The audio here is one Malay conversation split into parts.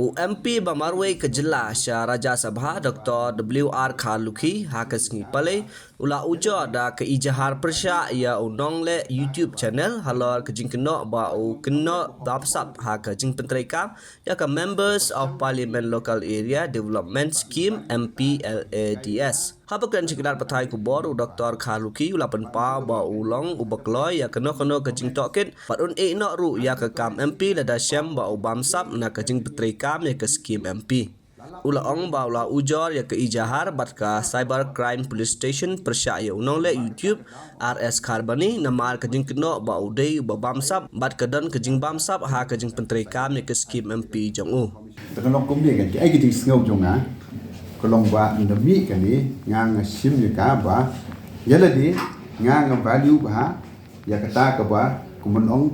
MP Bamarwe Kejela Syah Raja Sabha Dr. WR Khaluki Hakasngi Pale Ula Ujor da ke Ejahar Persya ia unong le YouTube channel halor kejing Kynnoh ba Kynnoh Bamsap ha kejing penterika ya ke Members of Parliament Local Area Development Scheme MPLADS. Habakan cikidar patai kubor Dr. Khaluki ula penpa ba ulong ubakloy ya Kynnoh kejing tokit patun nok ru ya ke kam MP lada syam ba Bamsap na kejing penterika ya ke skim MP. Ula ong ba ula Ujor ya ke Ejahar bat ka Cyber Crime Police Station Persya ya unong le YouTube RS Kharbani namar kejing Kynnoh ba udai ba Bamsap bat kedon kejing Bamsap ha kejing penterika ya ke skim MP jong u. Terlong kumbi kan ai kejing sngau jonga kolong ba ndemi kan ni ngang sim ni ka ba yala di ngang value ba ya kata ka ba kumun ong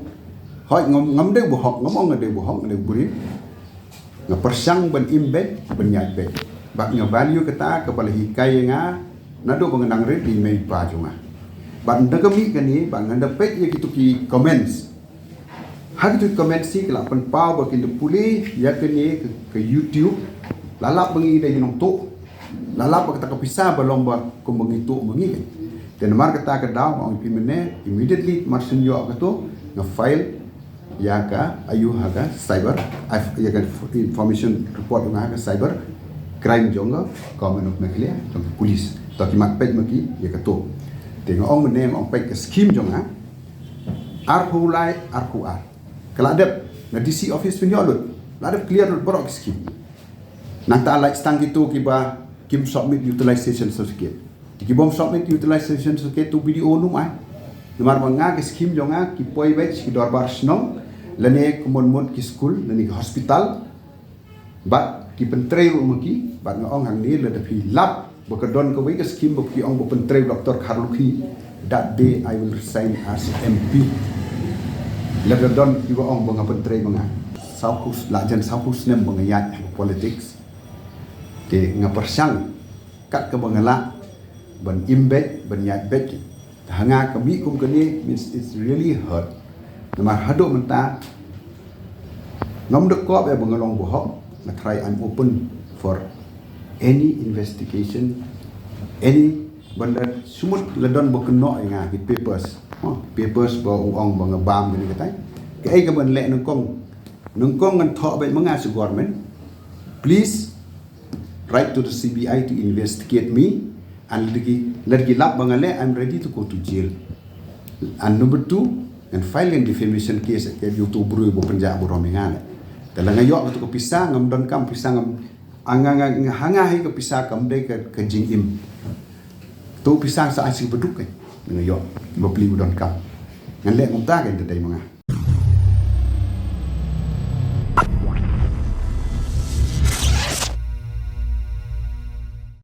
hoi ngom de bu hok ngom ong de bu hok de buri nga persang ben imbed ben nyat bak nga value kata kepala hikai nga nado pengendang red di mei pa junga bak ndagami kani bak nganda pet ya kitu ki comments hak tu comments si kala pen pa bak in puli ya kani ke YouTube lalap bengi de nong tu lalap kata kapisa balong ba kum bengi tu bengi dan mar kata ka daw ong pimene immediately marsun yo ka tu nga file ya ka ayu haga cyber ya ka information report nga haga cyber crime jonga government of Meghalaya jong police to ki mak pej maki ya ka to te nga ong mene ong pej ka scheme jonga arhu lai arhu ar kala adep na DC office pun yolut la adep clear borok scheme nanta like stang gitu ki ba kim submit utilization certificate ki bom submit utilization certificate to video numai numar banga ke scheme jonga ki poi batch ki dorbar snong lene kumun ki school lene ki hospital ba ki pentrei rumaki ba ngong hang ni le dapi lab bakadon ko ke scheme bo ki ong bo pentrei Dr. Khaluki that day I will resign as MP lebadon ki ong bo pentrei banga saukus lajan saukus nem bangayat politics te ngapersang kat ke bangala ban imbed ban yat bet hanga kami kum kani means it's really hurt nama haduk menta ngom dek ko be bangalong bohok na try I'm open for any investigation any benda sumut ledon bo Kynnoh nga ki papers bo ong bang bam ni katai ke ai ka ban le nongkong ngan tho be manga su government please write to the CBI to investigate me and lagi lap bangale I'm ready to go to jail and number 2 and filing defamation case ke YouTube bru bo penjak bo romingan dalam ngayok tu ko pisang ngam don kam pisang angang hanga hi ko pisang kam de ke jing im tu pisang sa asi beduk ke ngayok bo pli don kam ngan le ngom ta ke dai manga